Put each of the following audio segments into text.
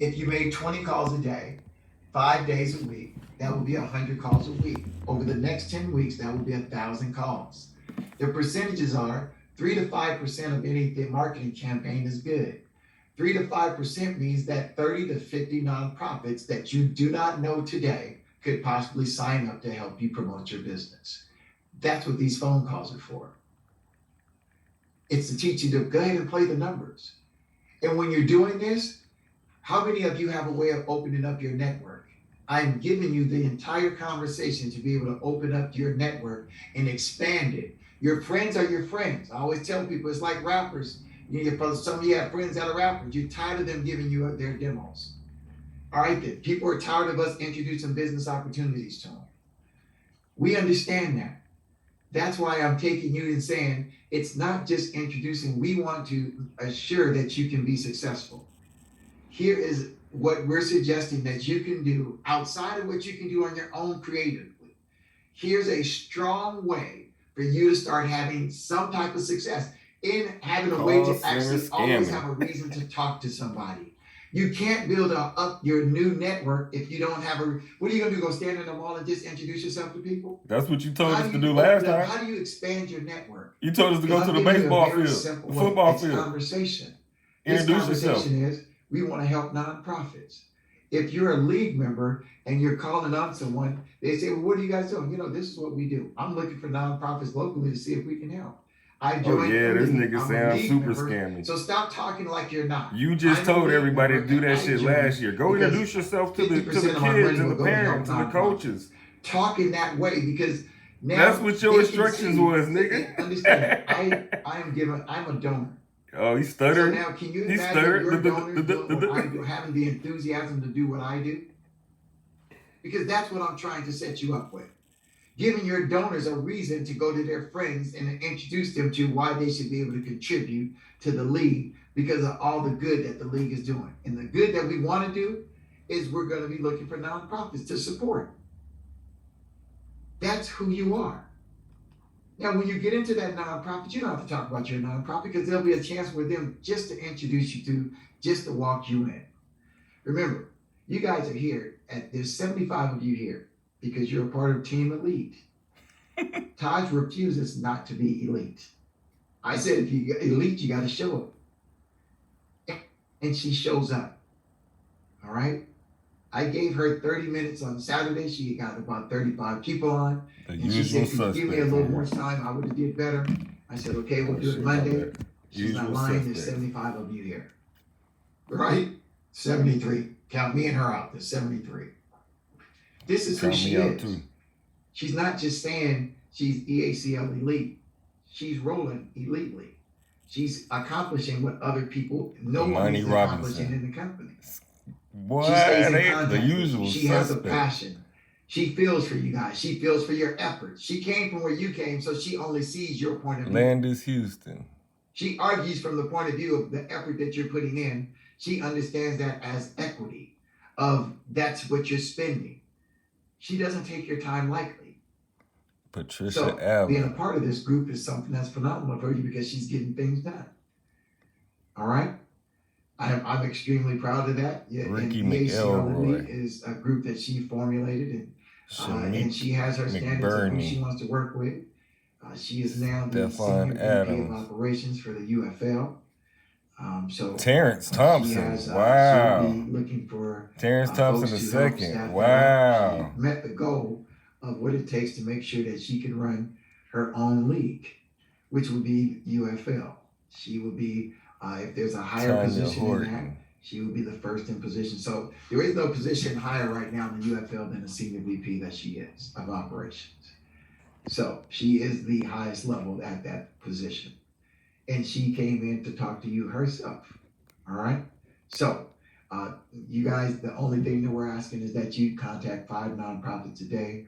If you made 20 calls a day, 5 days a week, that would be 100 calls a week. Over the next 10 weeks, that would be 1,000 calls. The percentages are 3 to 5% of any marketing campaign is good. 3 to 5% means that 30 to 50 nonprofits that you do not know today could possibly sign up to help you promote your business. That's what these phone calls are for. It's to teach you to go ahead and play the numbers. And when you're doing this, how many of you have a way of opening up your network? I'm giving you the entire conversation to be able to open up your network and expand it. Your friends are your friends. I always tell people it's like rappers. Some of you have friends that are rappers. You're tired of them giving you their demos. All right, then. People are tired of us introducing business opportunities to them. We understand that. That's why I'm taking you and saying it's not just introducing. We want to assure that you can be successful. Here is what we're suggesting that you can do outside of what you can do on your own creatively. Here's a strong way for you to start having some type of success in having a way to actually always have a reason to talk to somebody. You can't build up your new network if you don't have what are you gonna do, go stand in the mall and just introduce yourself to people? That's what you told us to do last time. How do you expand your network? You told us to go to the baseball field, the football field. Conversation. Introduce yourself. Is we want to help nonprofits. If you're a league member and you're calling on someone, they say, well, what are you guys doing? This is what we do. I'm looking for nonprofits locally to see if we can help. This nigga sounds super scammy. So stop talking like you're not. You just told everybody to do that shit last year. Go introduce yourself to the kids and the parents and the coaches. Talking that way because now that's what your instructions was, nigga. Understand? I'm a donor. Oh, he stuttered. So now, can you imagine your donors having the enthusiasm to do what I do? Because that's what I'm trying to set you up with. Giving your donors a reason to go to their friends and introduce them to why they should be able to contribute to the league because of all the good that the league is doing. And the good that we want to do is we're going to be looking for nonprofits to support. That's who you are. Now, when you get into that nonprofit, you don't have to talk about your nonprofit because there'll be a chance for them just to introduce you to, just to walk you in. Remember, you guys are here, there's 75 of you here because you're a part of Team Elite. Taj refuses not to be elite. I said, if you're elite, you got to show up. And she shows up. All right? I gave her 30 minutes on Saturday. She got about 35 people on. And she said, if you give me a little more time, I would have did better. I said, okay, we'll do it Monday. She's not lying. There's 75 of you here. Right? 73. Count me and her out. There's 73. This is who she is. She's not just saying she's EACL elite. She's rolling elitely. She's accomplishing what other people, no one is accomplishing in the company. Boy, she stays in contact. The usual she has a passion. She feels for you guys. She feels for your efforts. She came from where you came, so she only sees your point of view. Landis Houston. She argues from the point of view of the effort that you're putting in. She understands that as equity of that's what you're spending. She doesn't take your time lightly. Patricia Allen. Being a part of this group is something that's phenomenal for you because she's getting things done. All right? I'm extremely proud of that. Yeah, Ricky and McElroy is a group that she formulated, and she has her standards of who she wants to work with. She is now the senior VP of operations for the UFL. So Terrence Thompson, wow. She'll be looking for Terrence Thompson II, wow. She met the goal of what it takes to make sure that she can run her own league, which would be UFL. She will be. If there's a higher position in that, she will be the first in position. So there is no position higher right now in the UFL than a senior VP that she is of operations. So she is the highest level at that position. And she came in to talk to you herself. All right? So you guys, the only thing that we're asking is that you contact 5 nonprofits a day.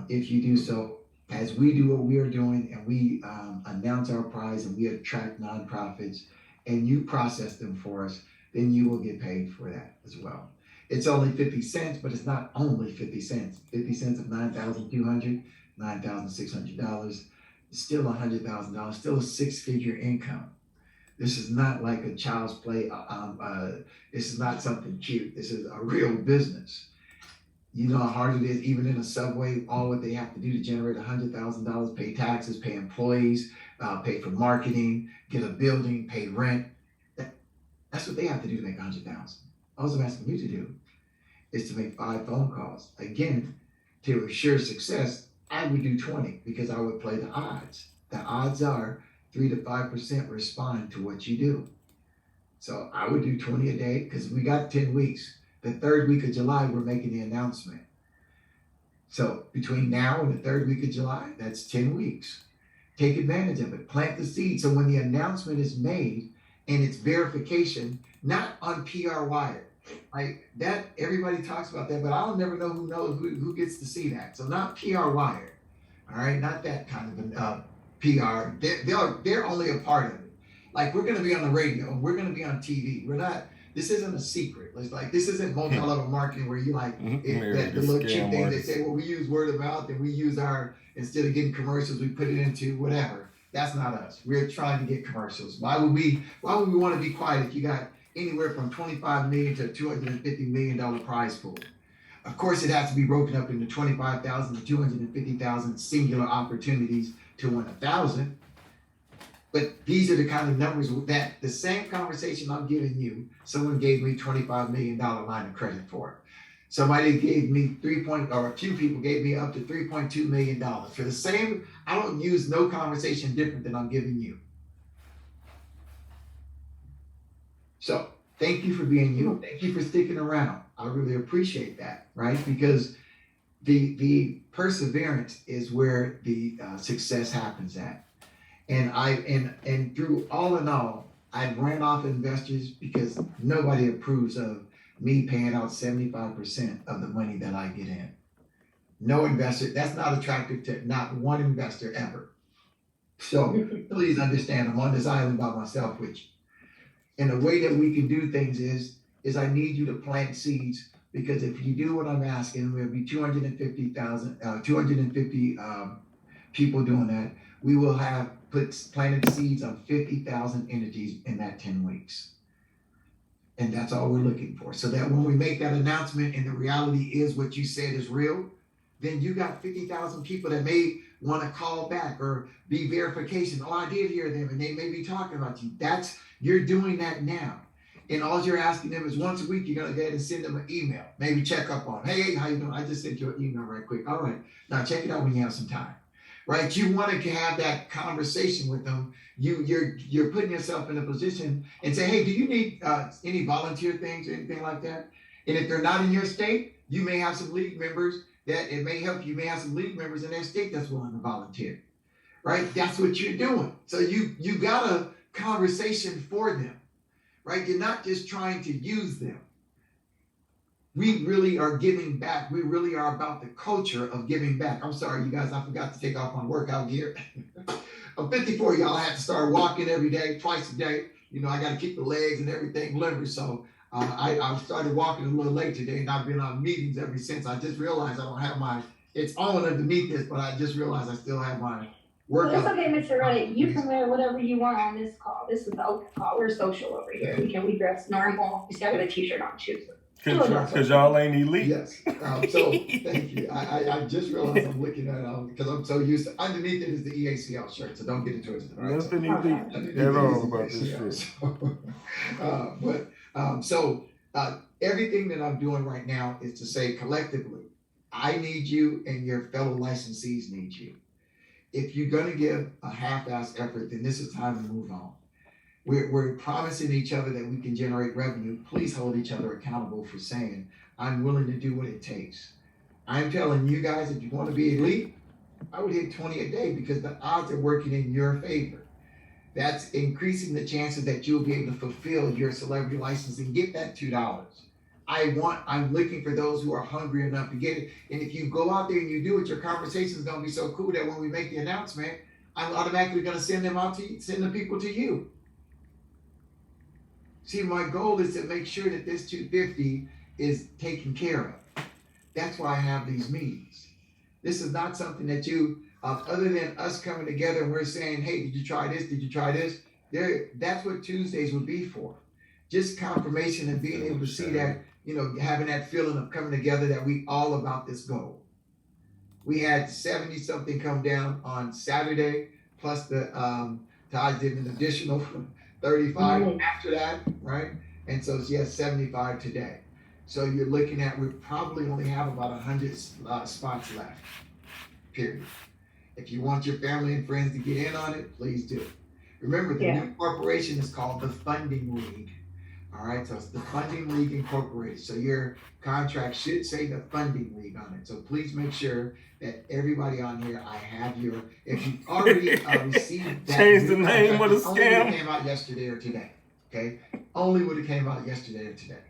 If you do so, as we do what we are doing and we announce our prize and we attract nonprofits, and you process them for us, then you will get paid for that as well. It's only 50 cents, but it's not only 50 cents. 50 cents of $9,200, $9,600, still $100,000, still a 6-figure income. This is not like a child's play. This is not something cute. This is a real business. You know how hard it is, even in a subway, all what they have to do to generate $100,000, pay taxes, pay employees, pay for marketing, get a building, pay rent. That's what they have to do to make 100,000. All I'm asking you to do is to make 5 phone calls. Again, to assure success, I would do 20 because I would play the odds. The odds are 3 to 5% respond to what you do. So I would do 20 a day because we got 10 weeks. The 3rd week of July, we're making the announcement. So between now and the 3rd week of July, that's 10 weeks. Take advantage of it. Plant the seed. So when the announcement is made and it's verification, not on PR Wire, like that, everybody talks about that, but I'll never know who gets to see that. So not PR Wire, all right, not that kind of PR. They're only a part of it. Like we're going to be on the radio, we're going to be on TV. We're not. This isn't a secret. It's like this isn't multi-level marketing where you like the little cheap thing they say. Well, we use word of mouth and we use instead of getting commercials, we put it into whatever. That's not us. We're trying to get commercials. Why would we want to be quiet if you got anywhere from $25 million to $250 million prize pool? Of course, it has to be broken up into 25,000 to 250,000 singular opportunities to win 1,000. But these are the kind of numbers that the same conversation I'm giving you, someone gave me $25 million line of credit for. Somebody gave me a few people gave me up to $3.2 million for the same. I don't use no conversation different than I'm giving you. So thank you for being you. Thank you for sticking around. I really appreciate that, right? Because the perseverance is where the success happens at. And through all in all, I ran off investors because nobody approves of me paying out 75% of the money that I get in. No investor, that's not attractive to not one investor ever. So please understand, I'm on this island by myself with you. And the way that we can do things is I need you to plant seeds, because if you do what I'm asking, there'll be 250 people doing that. We will have planted seeds on 50,000 entities in that 10 weeks. And that's all we're looking for. So that when we make that announcement and the reality is what you said is real, then you got 50,000 people that may want to call back or be verification. Oh, I did hear them, and they may be talking about you. You're doing that now. And all you're asking them is once a week, you're going to go ahead and send them an email. Maybe check up on, hey, how you doing? I just sent you an email right quick. All right. Now check it out when you have some time. Right? You want to have that conversation with them. You're putting yourself in a position and say, hey, do you need any volunteer things or anything like that? And if they're not in your state, you may have some league members that it may help. You may have some league members in their state that's willing to volunteer. Right? That's what you're doing. So you got a conversation for them. Right? You're not just trying to use them. We really are giving back. We really are about the culture of giving back. I'm sorry, you guys, I forgot to take off my workout gear. I'm 54, y'all. I have to start walking every day, twice a day. You know, I got to keep the legs and everything limber. So I started walking a little late today, and I've been on meetings ever since. I just realized I don't have it's on underneath this, but I just realized I still have my workout. Well, it's okay, Mr. Reddick. You can wear whatever you want on this call. This is the open call. We're social over here. We dress normal. We just got a t-shirt on, shoes. Because y'all ain't elite. Yes. So thank you. I just realized I'm looking at it because I'm so used to underneath it is the EACL shirt, so don't get it twisted. Right? Nothing elite at all about this shit. Everything that I'm doing right now is to say collectively, I need you and your fellow licensees need you. If you're going to give a half-ass effort, then this is time to move on. We're promising each other that we can generate revenue. Please hold each other accountable for saying, I'm willing to do what it takes. I'm telling you guys, if you want to be elite, I would hit 20 a day because the odds are working in your favor. That's increasing the chances that you'll be able to fulfill your celebrity license and get that $2. I'm looking for those who are hungry enough to get it. And if you go out there and you do it, your conversation is going to be so cool that when we make the announcement, I'm automatically going to send the people to you. See, my goal is to make sure that this 250 is taken care of. That's why I have these meetings. This is not something that other than us coming together and we're saying, hey, did you try this? Did you try this? That's what Tuesdays would be for. Just confirmation and being able to see that, having that feeling of coming together that we all about this goal. We had 70 something come down on Saturday, plus Todd did an additional 35 after that, right? And so she has 75 today. So you're looking at, we probably only have about 100 spots left, period. If you want your family and friends to get in on it, please do. Remember, the new corporation is called the Funding League. All right, so it's the Funding League Incorporated. So your contract should say the Funding League on it. So please make sure that everybody on here, if you've already received that. Change the name of the scam. Only would have came out yesterday or today, okay? Only would have came out yesterday or today,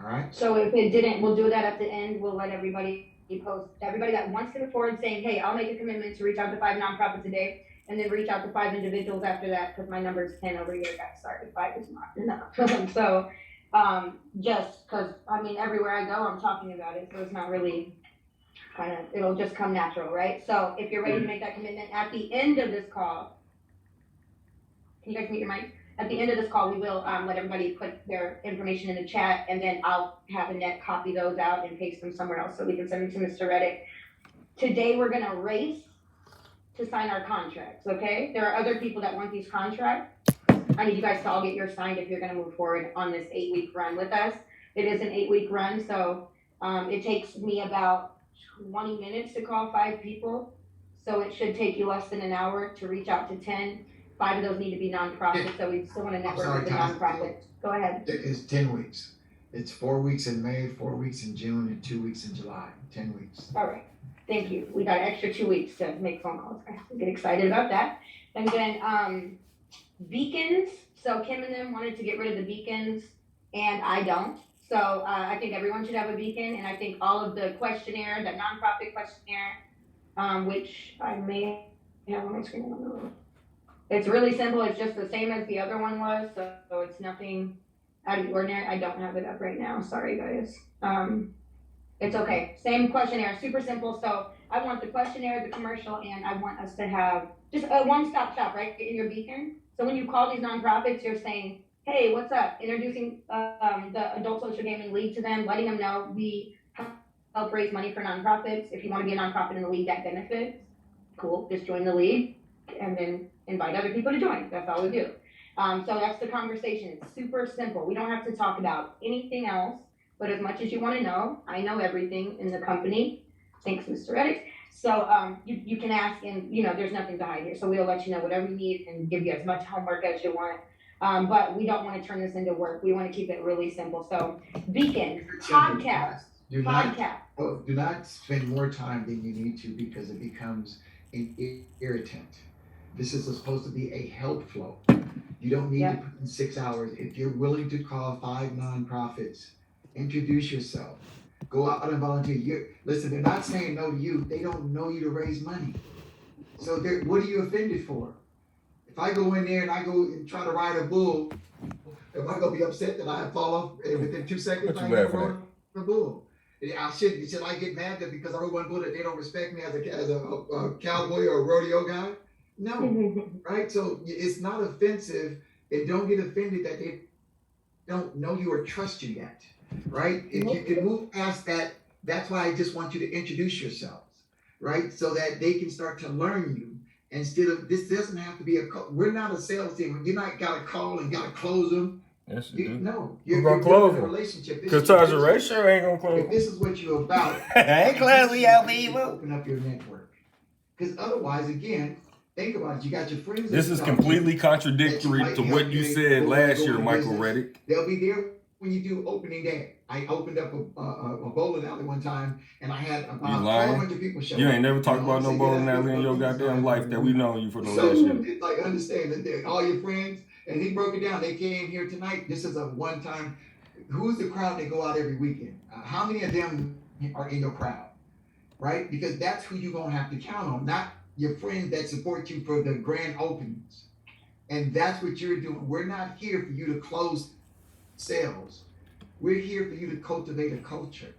all right? So if it didn't, we'll do that at the end. We'll let everybody post, everybody that wants to move forward saying, hey, I'll make a commitment to reach out to 5 nonprofits a day. And then reach out to 5 individuals after that, because my number is 10 over here, guys. Sorry, 5 is not enough. So, just because, everywhere I go, I'm talking about it. So it's not really it'll just come natural, right? So if you're ready to make that commitment at the end of this call, can you guys mute your mic? At the end of this call, we will let everybody put their information in the chat, and then I'll have Annette copy those out and paste them somewhere else so we can send them to Mr. Reddick. Today, we're going to race to sign our contracts, okay? There are other people that want these contracts. I need you guys to all get yours signed if you're gonna move forward on this 8-week run with us. It is an 8-week run, so it takes me about 20 minutes to call 5 people. So it should take you less than an hour to reach out to 10. 5 of those need to be nonprofits, so we still wanna network with the nonprofits. Go ahead. It's 10 weeks. It's 4 weeks in May, 4 weeks in June, and 2 weeks in July. 10 weeks. All right. Thank you. We got an extra 2 weeks to make phone calls. I get excited about that. And then beacons. So Kim and them wanted to get rid of the beacons, and I don't. So I think everyone should have a beacon, and I think all of the questionnaire, the nonprofit questionnaire, which I may have on my screen. It's really simple. It's just the same as the other one was, so it's nothing out of the ordinary. I don't have it up right now. Sorry, guys. It's okay. Same questionnaire, super simple. So I want the questionnaire, the commercial, and I want us to have just a one-stop shop, right, in your beacon. So when you call these nonprofits, you're saying, hey, what's up? Introducing the Adult Social Gaming League to them, letting them know we help raise money for nonprofits. If you want to be a nonprofit in the league that benefits, cool, just join the league and then invite other people to join. That's all we do. So that's the conversation. It's super simple. We don't have to talk about anything else. But as much as you want to know, I know everything in the company. Thanks, Mr. Reddick. So you can ask, and there's nothing to hide here. So we'll let you know whatever you need and give you as much homework as you want. But we don't want to turn this into work. We want to keep it really simple. So beacon, podcast. Do not spend more time than you need to, because it becomes an irritant. This is supposed to be a help flow. You don't need to put in 6 hours. If you're willing to call 5 nonprofits, introduce yourself. Go out and volunteer. Listen, they're not saying no to you. They don't know you to raise money. So what are you offended for? If I go in there and I go and try to ride a bull, am I gonna be upset that I fall off within 2 seconds? I rode a bull. Should I get mad that because I rode one bull that they don't respect me as a cowboy or a rodeo guy? No, right? So it's not offensive, and don't get offended that they don't know you or trust you yet. Right? If you can move past that, that's why I just want you to introduce yourselves, right? So that they can start to learn you. Instead of, this doesn't have to be we're not a sales team. You're not got to call and got to close them. Yes, you do. No, you're going to close them. Relationship. Because Tasha Ratio ain't going to close them. If this is what you're about, ain't closing y'all people. Open up your network. Because otherwise, again, think about it. You got your friends. This is completely contradictory to what you said last year, Michael Reddick. They'll be there when you do opening day. I opened up a bowling alley one time, and I had about 400 people show up. You ain't never talked about no bowling alley in your goddamn life that we know you for the last year. It's like, understand that they're all your friends, and he broke it down. They came here tonight. This is a one-time. Who's the crowd that go out every weekend? How many of them are in your crowd, right? Because that's who you're gonna have to count on, not your friends that support you for the grand openings. And that's what you're doing. We're not here for you to close sales. We're here for you to cultivate a culture.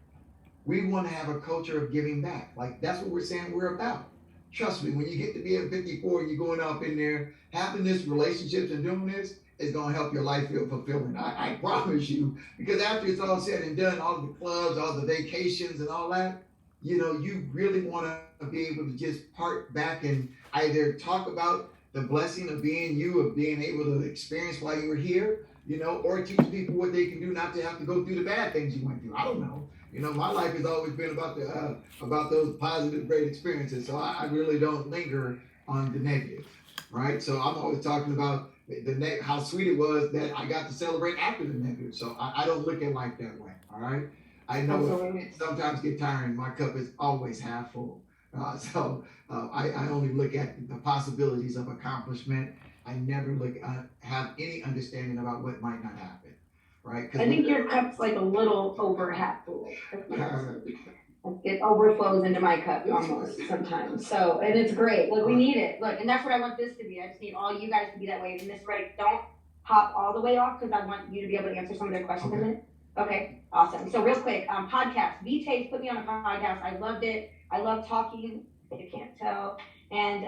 We want to have a culture of giving back. Like, that's what we're saying we're about. Trust me, when you get to be at 54 and you're going up in there, having this relationships and doing this is going to help your life feel fulfilling. I promise you, because after it's all said and done, all the clubs, all the vacations and all that, you really want to be able to just part back and either talk about the blessing of being you, of being able to experience while you were here, or teach people what they can do not to have to go through the bad things you went through. I don't know. My life has always been about those positive, great experiences. So I really don't linger on the negative, right? So I'm always talking about how sweet it was that I got to celebrate after the negative. So I don't look at life that way. All right. I know it sometimes get tiring. My cup is always half full. I only look at the possibilities of accomplishment. I never have any understanding about what might not happen, right? I think your cup's like a little over half full. It overflows into my cup almost sometimes. So, and it's great. Look, we need it. Look, and that's what I want this to be. I just need all you guys to be that way. And Miss Reddick, don't hop all the way off because I want you to be able to answer some of their questions in a minute. Okay, awesome. So real quick, podcast. V-Tape put me on a podcast. I loved it. I love talking. You can't tell. And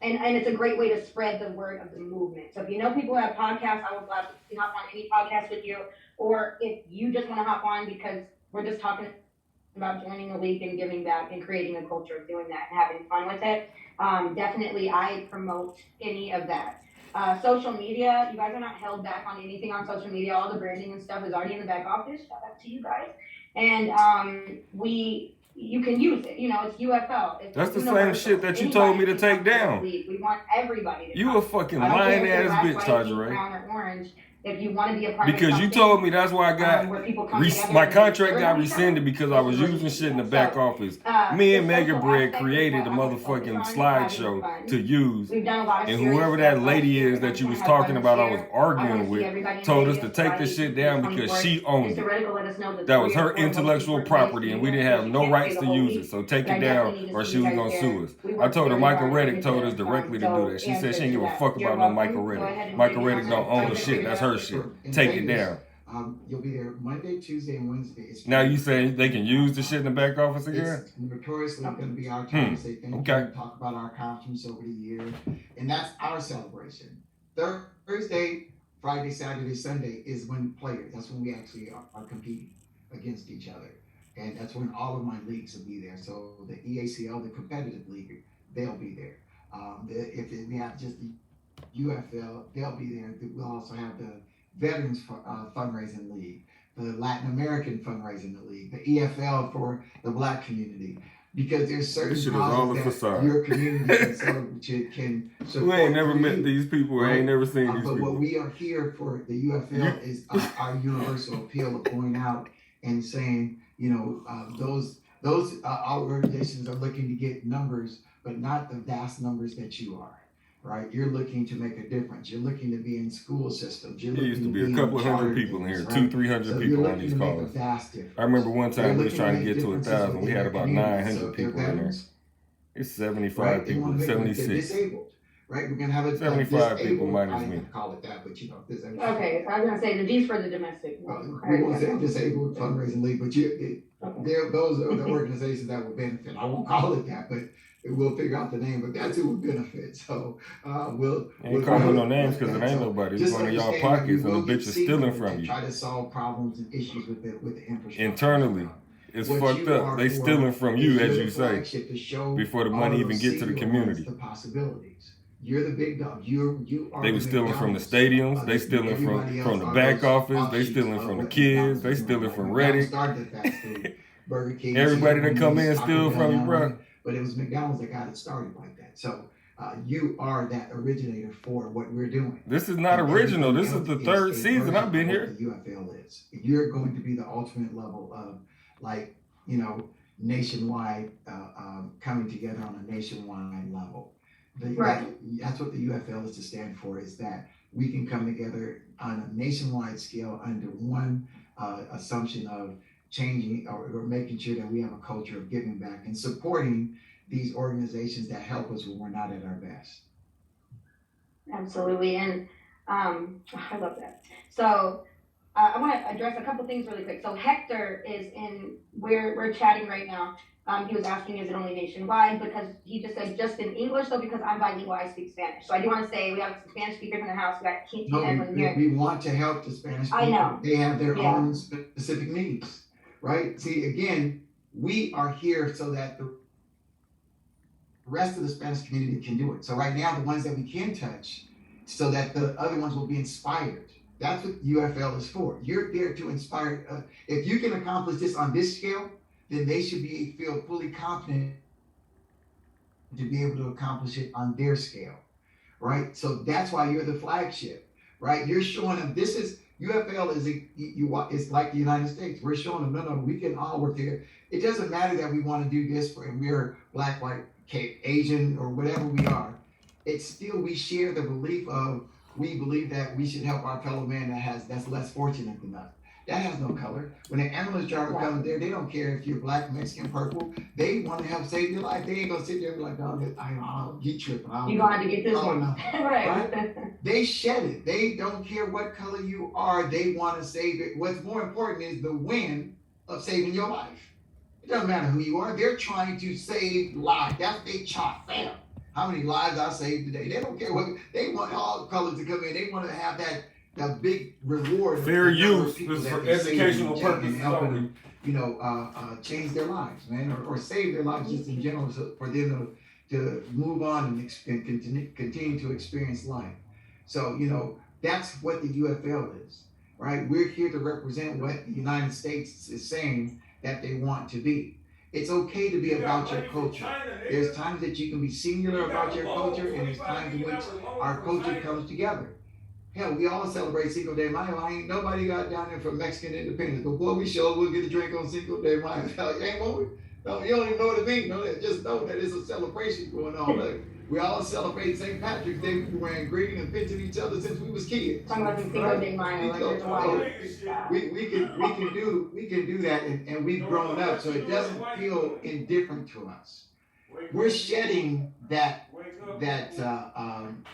it's a great way to spread the word of the movement. So if you know people who have podcasts, I would love to hop on any podcast with you. Or if you just want to hop on because we're just talking about joining a league and giving back and creating a culture of doing that and having fun with it, definitely I promote any of that. Social media, you guys are not held back on anything on social media. All the branding and stuff is already in the back office. Shout out to you guys. And you can use it. It's UFL. That's the same shit that you told me to take down. We want everybody to You a fucking lying ass bitch, Taja, right? Brown or orange. If you want to be a part because you told me that's why I got my contract got rescinded because I was using shit in the back office. Me and Mega Bread created a motherfucking slideshow to use, and whoever that lady is that you was talking about, I was arguing with, told us to take this shit down because she owned it. That was her intellectual property, and we didn't have no rights to use it. So take it down, or she was gonna sue us. I told her Michael Reddick told us directly to do that. She said she didn't give a fuck about no Michael Reddick. Michael Reddick don't own the shit. That's her shit. Take it down. You'll be there Monday, Tuesday, and Wednesday. Now you say they can use the shit in the back office again? It's notoriously going to be our time to say thank you, talk about our accomplishments over the year, and that's our celebration. Thursday, Friday, Saturday, Sunday is when players. That's when we actually are competing against each other, and that's when all of my leagues will be there. So the EACL, the competitive league, they'll be there. If we have just the UFL, they'll be there. We'll also have the Veterans Fundraising League, the Latin American Fundraising League, the EFL for the Black community, because there's certain causes that your community can support. We ain't never met these people. Right? I ain't never seen these but people. What we are here for, the UFL, is our universal appeal of going out and saying, those organizations are looking to get numbers, but not the vast numbers that you are. Right, you're looking to make a difference. You're looking to be in school systems. There used to be a couple of hundred people in here, right? 200-300 people on these calls. I remember one time we was trying to get to 1,000. We had about 900 people in there. It's 75 people, 76. Disabled, right? We're gonna have 75 people minus me. Call it that, but okay, I was gonna say the D's for the domestic. We won't say disabled fundraising league, but those are the organizations that will benefit. I won't call it that, but we'll figure out the name, but that's who would benefit. So we'll call no names because it ain't nobody. It's going to y'all pockets and the bitch is stealing from you. Try to solve problems and issues with the infrastructure. Internally, it's fucked up. They stealing from you, as you say, before the money even get to the community. The possibilities. You're the big dog. You are. They were stealing from the stadiums. They stealing from the back office. They stealing from the kids. They stealing from Reddick. Burger King. Everybody that come in steal from you, bro. But it was McDonald's that got it started like that. So you are that originator for what we're doing. This is not original. This is the third season I've been here. The UFL is. You're going to be the ultimate level of, nationwide, coming together on a nationwide level. That's what the UFL is to stand for, is that we can come together on a nationwide scale under one assumption of changing or making sure that we have a culture of giving back and supporting these organizations that help us when we're not at our best. Absolutely. And I love that. So I want to address a couple things really quick. So Hector is we're chatting right now. He was asking, is it only nationwide? Because he just said just in English, though, because I'm bilingual, I speak Spanish. So I do want to say we have some Spanish speakers in the house. We got Team Edwin here. We want to help the Spanish people. I know. They have their own specific needs, right? See, again, we are here so that the rest of the Spanish community can do it. So right now, the ones that we can touch, so that the other ones will be inspired. That's what UFL is for. You're there to inspire. If you can accomplish this on this scale, then they should feel fully confident to be able to accomplish it on their scale, right? So that's why you're the flagship, right? You're showing them this is UFL it's like the United States. We're showing them no, we can all work together. It doesn't matter that we want to do this and we're black, white, Asian, or whatever we are. It's still we share the belief of we believe that we should help our fellow man that's less fortunate than us. That has no color. When an ambulance driver comes there, they don't care if you're black, Mexican, purple. They want to help save your life. They ain't gonna sit there and be like, no, I'll get tripping. You're gonna have to get this one. right? They shed it. They don't care what color you are. They want to save it. What's more important is the win of saving your life. It doesn't matter who you are. They're trying to save lives. That's their chart. Bam. How many lives I saved today? They don't care what. They want all colors to come in. They want to have that big reward. Fair use for educational purposes only. Change their lives, man, or save their lives just in general, for them to move on and continue to experience life. So that's what the UFL is, right? We're here to represent what the United States is saying that they want to be. It's okay to be about your culture. There's times that you can be singular about your culture, and there's times in which our culture comes together. Hell, we all celebrate Cinco de Mayo. Ain't nobody got down there for Mexican independence. But boy, we'll get a drink on Cinco de Mayo. Ain't what we? No, you don't even know what it means. No, just know that it's a celebration going on. Look, we all celebrate St. Patrick's Day. We've been wearing green and pinching each other since we was kids. Talking about Cinco de Mayo. We can do that, and we've grown up, so it doesn't feel indifferent to us. We're shedding that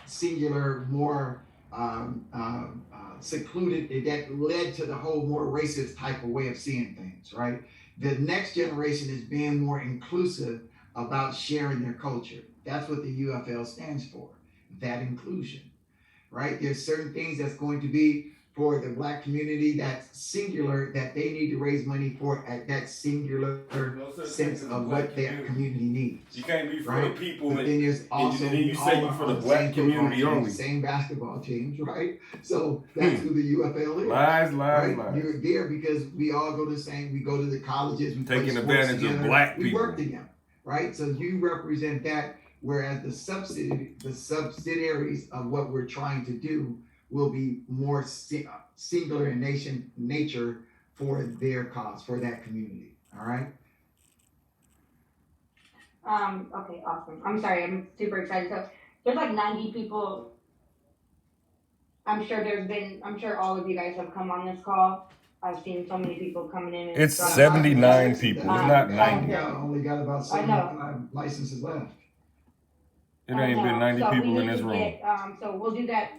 singular, more secluded, that led to the whole more racist type of way of seeing things, right? The next generation is being more inclusive about sharing their culture. That's what the UFL stands for, that inclusion, right? There's certain things that's going to be for the black community that's singular, that they need to raise money for at that singular sense of what their community needs. You can't be for right? the people, but then there's also and you say you for the black community only. Same basketball teams, right? So that's who the UFL is. Lies. You're there because we all go to the same. We go to the colleges. We taking advantage of black people. We work together, right? So you represent that, whereas the subsidiaries of what we're trying to do will be more singular in nature for their cause, for that community. All right. Okay, awesome. I'm sorry, I'm super excited. So there's like 90 people. I'm sure all of you guys have come on this call. I've seen so many people coming in. It's 79 people. It's not 90. Yeah, only got about 75 licenses left. It ain't been 90 people in this room. So we'll do that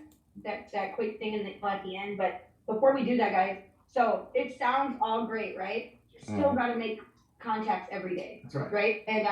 quick thing at the end. But before we do that, guys, so it sounds all great, right? You still got to make contacts every day. That's right. Right? And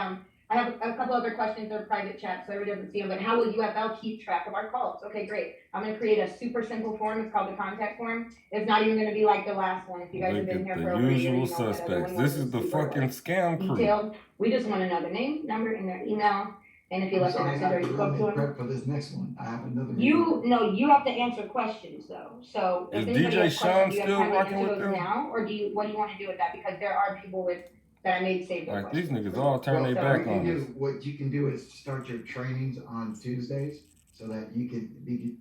I have a couple other questions. They're private chat, so everybody doesn't see them. But how will UFL keep track of our calls? Okay, great. I'm going to create a super simple form. It's called the contact form. It's not even going to be like the last one. If you guys have been here for over a year, usual suspects. This is the fucking scam crew. Detailed. We just want to know their name, number, and their email. And if you left a message or you spoke to them. For this next one, I have another. You have to answer questions though. So is DJ Sean still rocking with them now, or what do you want to do with that? Because there are people that I made save their these niggas all turn their back on us. What you can do is start your trainings on Tuesdays so that you can be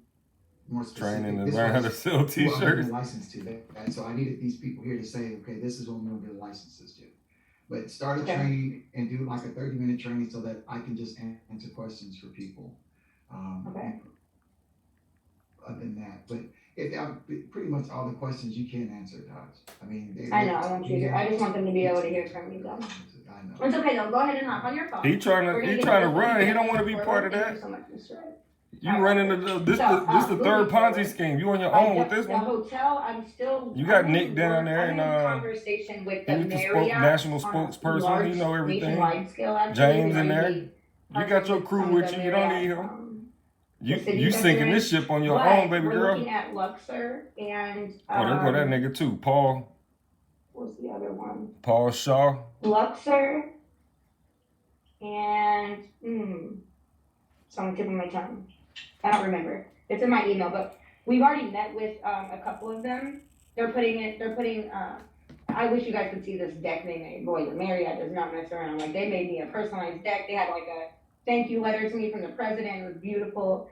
more specific. Training and learn how to sell t-shirts. License to that. And so I needed these people here to say, okay, this is what I'm going to give licenses to. But start a training and do like a 30-minute training so that I can just answer questions for people. Other than that, but pretty much all the questions you can answer, Taj. I mean, I know. I want you to. I just want them to be able to hear from you, though. I know. It's okay though. Go ahead and knock on your phone. He trying to run. He don't want to be part of that. Thank you so much, Mr. Ed. You running this the third Ponzi scheme. You on your own with this the one. The hotel, You got Nick down there and conversation with the Marriott national spokesperson. He know everything. Scale, actually, James in there. You got your crew with you. You don't need him. You sinking this ship on your own, baby girl. We're looking at Luxor and there go that nigga too, Paul. What's the other one? Paul Shaw. Luxor and it's on the tip of my tongue. I don't remember. It's in my email, but we've already met with a couple of them. They're putting I wish you guys could see this deck they made. Boy, the Marriott does not mess around. Like, they made me a personalized deck. They had like a thank you letter to me from the president. It was beautiful.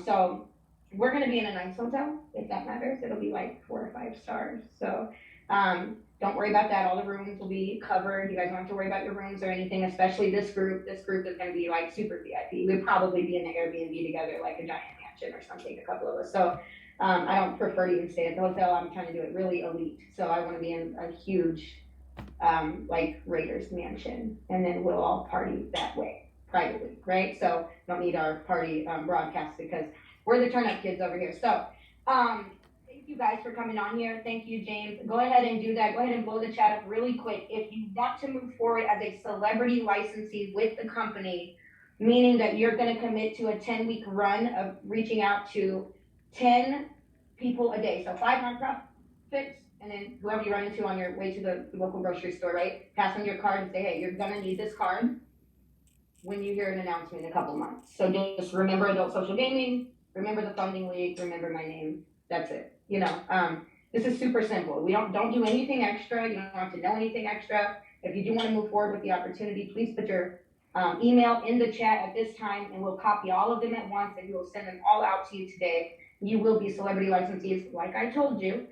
So we're gonna be in a nice hotel, if that matters. It'll be like 4 or 5 stars. So don't worry about that. All the rooms will be covered. You guys don't have to worry about your rooms or anything, especially this group. This group is gonna be like super VIP. We'd probably be in the Airbnb together, like a giant mansion or something, a couple of us. So I don't prefer to even stay at the hotel. I'm trying to do it really elite. So I want to be in a huge, like Raiders mansion, and then we'll all party that way privately, right? So don't need our party broadcast because we're the turn up kids over here. So thank you guys for coming on here. Thank you, James. Go ahead and do that. Go ahead and blow the chat up really quick. If you want to move forward as a celebrity licensee with the company, meaning that you're going to commit to a 10-week run of reaching out to 10 people a day. So 5 nonprofits, and then whoever you run into on your way to the local grocery store, right? Pass them your card and say, hey, you're gonna need this card when you hear an announcement in a couple months. So just remember adult social gaming, remember the funding league, remember my name. That's it. You know, this is super simple. We don't do anything extra. You don't have to know anything extra. If you do want to move forward with the opportunity, please put your email in the chat at this time, and we'll copy all of them at once, and we will send them all out to you today. You will be celebrity licensees, like I told you,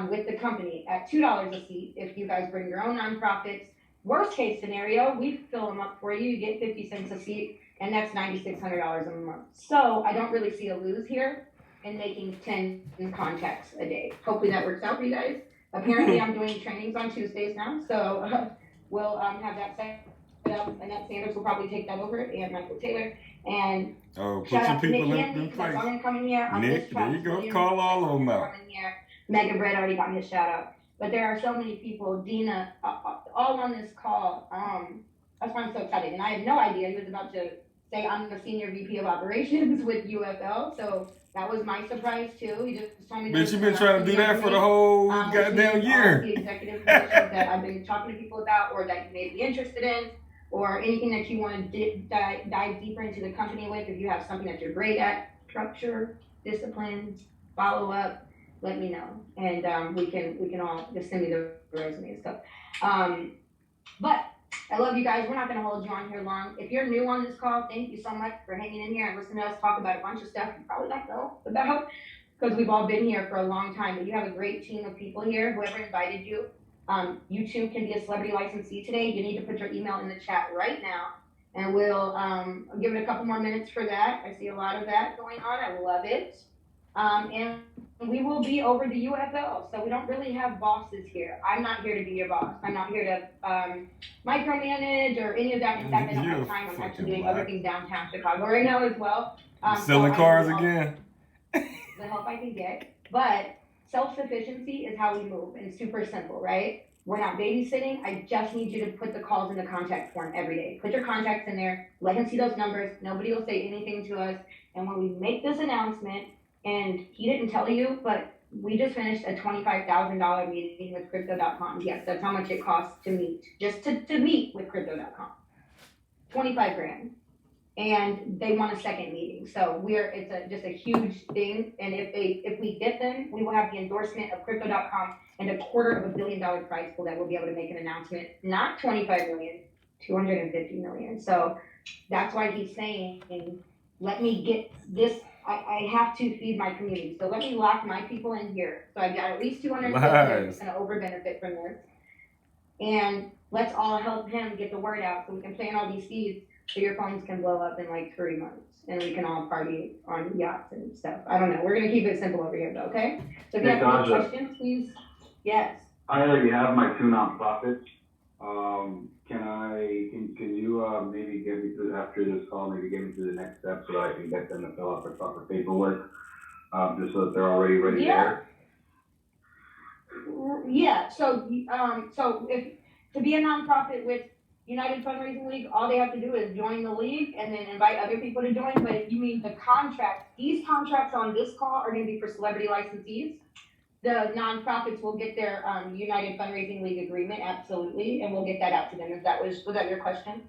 with the company at $2 a seat. If you guys bring your own nonprofits, worst case scenario, we fill them up for you. You get 50 cents a seat, and that's $9,600 a month. So I don't really see a lose here in making 10 contacts a day. Hopefully that works out for you guys. Apparently I'm doing trainings on Tuesdays now, so we'll have that set up. Annette Sanders will probably take that over, and Michael Taylor. And put your people in place. Nick, there you go. Call all of them out. Megan Brett already got his shout out. But there are so many people, Dina, all on this call. That's why I'm so excited. And I had no idea he was about to say I'm the senior VP of operations with UFL. So that was my surprise too. He just told me. But you've been trying to do that for the whole goddamn year. The executive positions that I've been talking to people about, or that you may be interested in, or anything that you want to dive deeper into the company with. If you have something that you're great at, structure, discipline, follow up, let me know, and we can all just send me the resume and stuff. But I love you guys. We're not going to hold you on here long. If you're new on this call, thank you so much for hanging in here and listening to us talk about a bunch of stuff you probably don't know about, because we've all been here for a long time. But you have a great team of people here. Whoever invited you, you too can be a celebrity licensee today. You need to put your email in the chat right now, and we'll give it a couple more minutes for that. I see a lot of that going on. I love it. And we will be over the UFL, so we don't really have bosses here. I'm not here to be your boss. I'm not here to micromanage or any of that. In fact, I don't have time. I'm actually doing other things downtown Chicago right now as well. Selling cars again. The help I can get. But self-sufficiency is how we move, and super simple, right? We're not babysitting. I just need you to put the calls in the contact form every day. Put your contacts in there. Let him see those numbers. Nobody will say anything to us. And when we make this announcement, and he didn't tell you, but we just finished a $25,000 meeting with Crypto.com. Yes, that's how much it costs to meet, just to meet with Crypto.com. 25 grand. And they want a second meeting. So it's just a huge thing. And if we get them, we will have the endorsement of Crypto.com and $250 million prize pool that we'll be able to make an announcement. Not 25 million, 250 million. So that's why he's saying, let me get this. I have to feed my community. So let me lock my people in here. So I've got at least 250 that's going to over benefit from this. And let's all help him get the word out so we can plant all these seeds so your phones can blow up in like 3 months and we can all party on yachts and stuff. I don't know. We're going to keep it simple over here though, okay? So if you have any questions, please. Yes. I already have my 2 nonprofits. Can you maybe get me through after this call? Maybe get me through the next step so that I can get them to fill out the proper paperwork, just so that they're already ready there. Yeah. So if to be a nonprofit with United Fundraising League, all they have to do is join the league and then invite other people to join. But if you mean the contract, these contracts on this call are going to be for celebrity licensees. The nonprofits will get their United Fundraising League agreement, absolutely, and we'll get that out to them. Was that your question?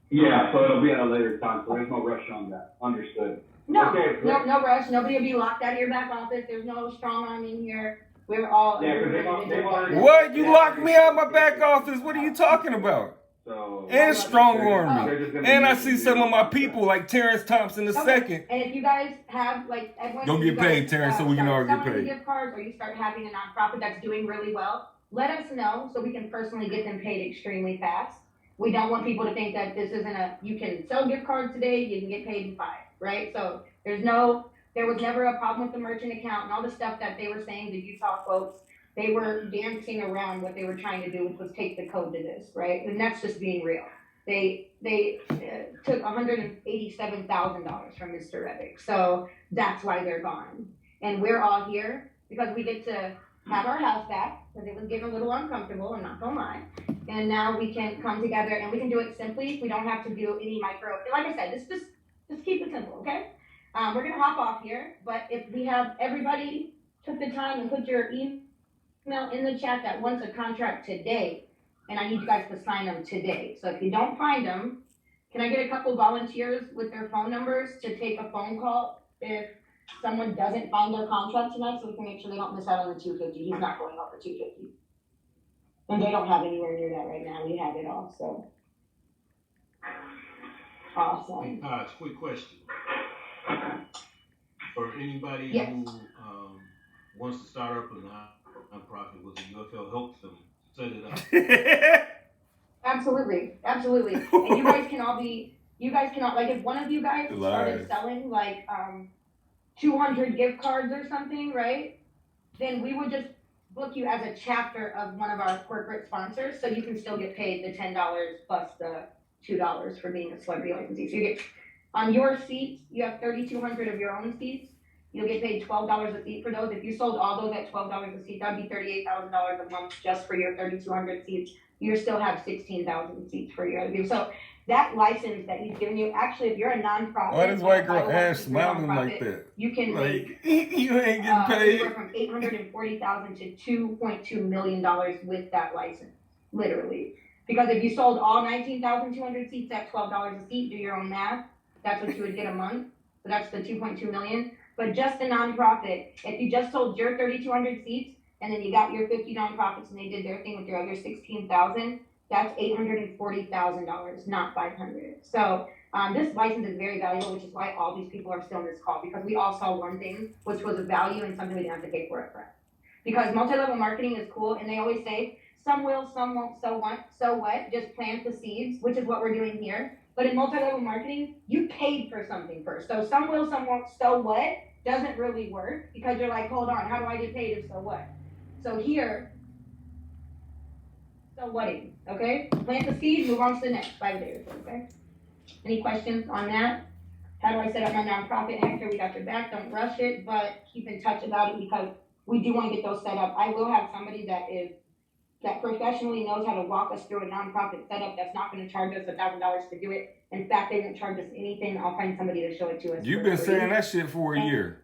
Yeah, so it'll be at a later time, so there's no rush on that. Understood. No, okay, no rush. Nobody will be locked out of your back office. There's no strong arm in here. We're all. Yeah, because they've already. What? You locked me out of my back office? What are you talking about? So, and strong arm me. And I see some of my people like Terrence Thompson II. And if you guys have like go get paid, Terrence, so we can all get paid. Gift cards, or you start having a nonprofit that's doing really well, let us know so we can personally get them paid extremely fast. We don't want people to think that this isn't you can sell gift cards today, you can get paid in 5, right? So there was never a problem with the merchant account and all the stuff that they were saying, the Utah folks. They were dancing around what they were trying to do, which was take the code to this, right? And that's just being real. They took $187,000 from Mr. Rebick. So that's why they're gone. And we're all here because we get to have our house back, because it was getting a little uncomfortable, I'm not gonna lie. And now we can come together and we can do it simply. We don't have to do any micro, like I said, just keep it simple, okay? We're gonna hop off here, but if we have everybody took the time and put your email in the chat that wants a contract today, and I need you guys to sign them today. So if you don't find them, can I get a couple volunteers with their phone numbers to take a phone call if someone doesn't find their contract tonight, so we can make sure they don't miss out on the $250. He's not going over $250. And they don't have anywhere near that right now. We have it all, so. Awesome. Hey, quick question. For anybody who wants to start up a nonprofit, with the UFL helps them set it up. Absolutely. And you guys can all, like if one of you guys started selling like 200 gift cards or something, right? Then we would just book you as a chapter of one of our corporate sponsors, so you can still get paid the $10 plus the $2 for being a celebrity licensee. So you get, on your seats, you have 3,200 of your own seats. You'll get paid $12 a seat for those. If you sold all those at $12 a seat, that'd be $38,000 a month just for your 3,200 seats. You still have 16,000 seats for your other people. So that license that he's giving you, actually, if you're a nonprofit, why does white girl ass smiling like that? You can make you ain't getting paid. Anywhere from $840,000 to $2.2 million with that license, literally. Because if you sold all 19,200 seats at $12 a seat, do your own math. That's what you would get a month. So that's the 2.2 million. But just a nonprofit, if you just sold your 3,200 seats and then you got your 50 nonprofits and they did their thing with your other 16,000, that's $840,000, not $500. So this license is very valuable, which is why all these people are still in this call, because we all saw one thing, which was a value and something we didn't have to pay for upfront. Because multi-level marketing is cool, and they always say, some will, some won't, so what? Just plant the seeds, which is what we're doing here. But in multi-level marketing, you paid for something first. So some will, some won't, so what? Doesn't really work, because you're like, hold on, how do I get paid if so what? So here, so whating, okay? Plant the seed, move on to the next 5 days, okay? Any questions on that? How do I set up my nonprofit? Hector, we got your back, don't rush it, but keep in touch about it, because we do want to get those set up. I will have somebody that professionally knows how to walk us through a nonprofit setup that's not going to charge us $1,000 to do it. In fact, they won't charge us anything. I'll find somebody to show it to us. You've been saying that shit for a year.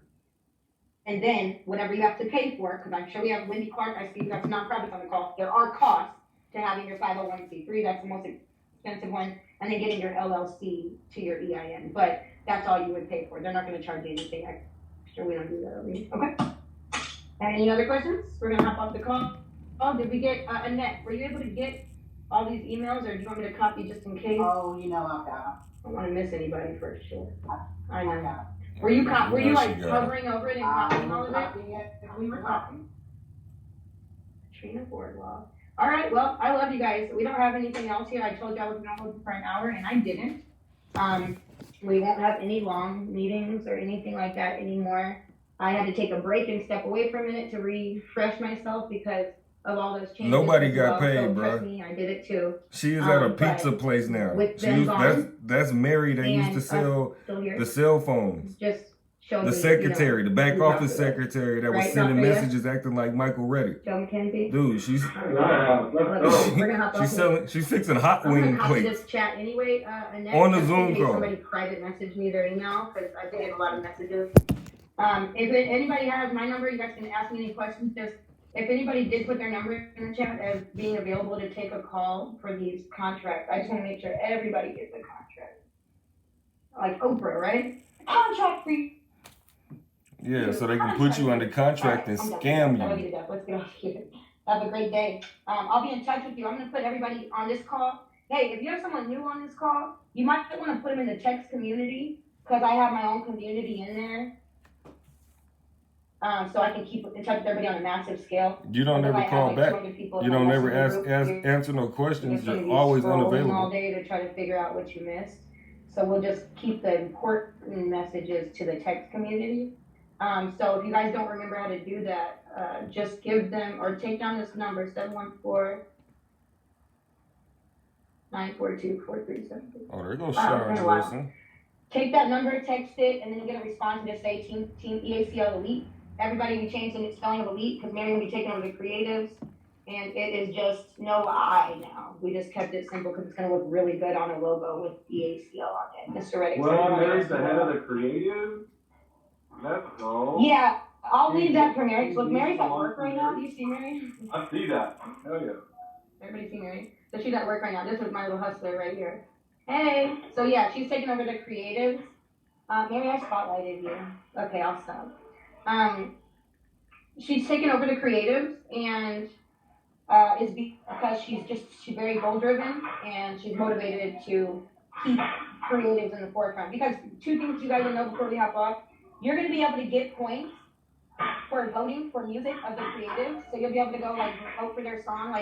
And then whatever you have to pay for, because I'm sure we have Wendy Clark, I see you got some nonprofits on the call. There are costs to having your 501c3. That's the most expensive one. And then getting your LLC to your EIN. But that's all you would pay for. They're not going to charge you anything extra. We don't do that over here. Okay. Any other questions? We're going to hop off the call. Oh, did we get, Annette, were you able to get all these emails, or do you want me to copy just in case? Oh, I've got them. I don't want to miss anybody for sure. I know. Were you like hovering over it and copying all of it? We were talking. Trina Boardwalk. All right, well, I love you guys. We don't have anything else here. I told you I was going to hold you for an hour, and I didn't. We won't have any long meetings or anything like that anymore. I had to take a break and step away for a minute to refresh myself because of all those changes. Nobody as got well. paid, so, bro. Trust me, I did it too. She is at a But pizza place now. with She them used, gone, that's Mary that used and to sell still here, the cell phones. just shows The me, secretary, the back who office dropped it. secretary that was Right, sending not for you? messages acting like Michael Reddick. Joe McKenzie. Dude, she's Yeah, let's Look, go. we're gonna hop off. she's fixing hot I'm gonna wing copy plates. this chat anyway, Annette, On the just in Zoom case call. somebody private message me their email, because I get a lot of messages. If anybody has my number, you guys can ask me any questions. Just if anybody did put their number in the chat as being available to take a call for these contracts, I just want to make sure everybody gets a contract. Like Oprah, right? Contract free. Yeah, so they can put you under contract and scam you. Let's get off here. Have a great day. I'll be in touch with you. I'm gonna put everybody on this call. Hey, if you have someone new on this call, you might want to put them in the text community because I have my own community in there. So I can keep in touch with everybody on a massive scale. You don't ever call back. You don't ever answer no questions. You're always unavailable. All day to try to figure out what you missed. So we'll just keep the important messages to the text community. So if you guys don't remember how to do that, just give them or take down this number 714-942-4373. Oh, there goes Sharon Wilson. Take that number, text it, and then you get a response and just say Team EACL Elite. Everybody, we changed the spelling of Elite because Mary will be taking over the creatives, and it is just no I now. We just kept it simple because it's going to look really good on a logo with EACL on it. Mr. Reddick. Well, Mary's the head of the creative. Let's go. Yeah, I'll leave that for Mary. Look, Mary's at work right now. Do you see Mary? I see that. Hell yeah. Everybody see Mary? So she's at work right now. This is my little hustler right here. Hey. So yeah, she's taking over the creatives. Mary, I spotlighted you. Okay, I'll stop. She's taken over the creatives and is because she's very goal driven and she's motivated to keep creatives in the forefront. Because two things you guys will know before we hop off, you're going to be able to get points for voting for music of the creatives. So you'll be able to go like vote for their song,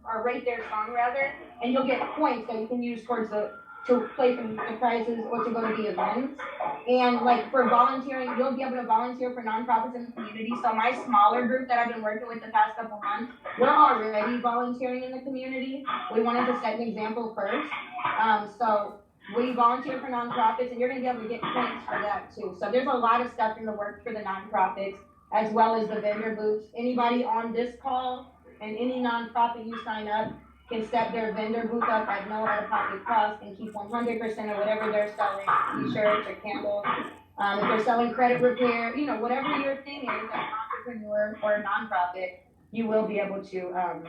or rate their song rather, and you'll get points that you can use towards to play for the prizes or to go to the events. And like for volunteering, you'll be able to volunteer for nonprofits in the community. So my smaller group that I've been working with the past couple months, we're already volunteering in the community. We wanted to set an example first. So we volunteer for nonprofits, and you're going to be able to get points for that too. So there's a lot of stuff in the works for the nonprofits, as well as the vendor booths. Anybody on this call and any nonprofit you sign up can set their vendor booth up at no out-of-pocket cost and keep 100% of whatever they're selling, t-shirts or candles. If they're selling credit repair, whatever your thing is, as an entrepreneur or a nonprofit, you will be able to have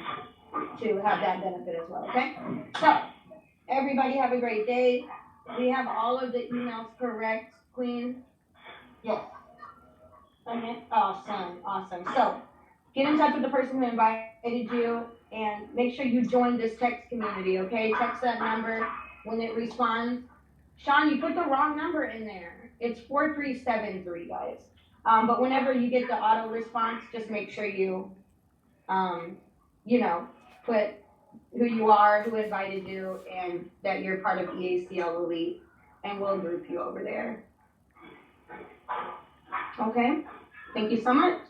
that benefit as well, okay? So, everybody have a great day. We have all of the emails correct, Queen? Yes. Okay. Awesome. So, get in touch with the person who invited you and make sure you join this text community, okay? Text that number when it responds. Sean, you put the wrong number in there. It's 4373, guys. But whenever you get the auto response, just make sure you, put who you are, who invited you, and that you're part of EACL Elite, and we'll group you over there. Okay? Thank you so much.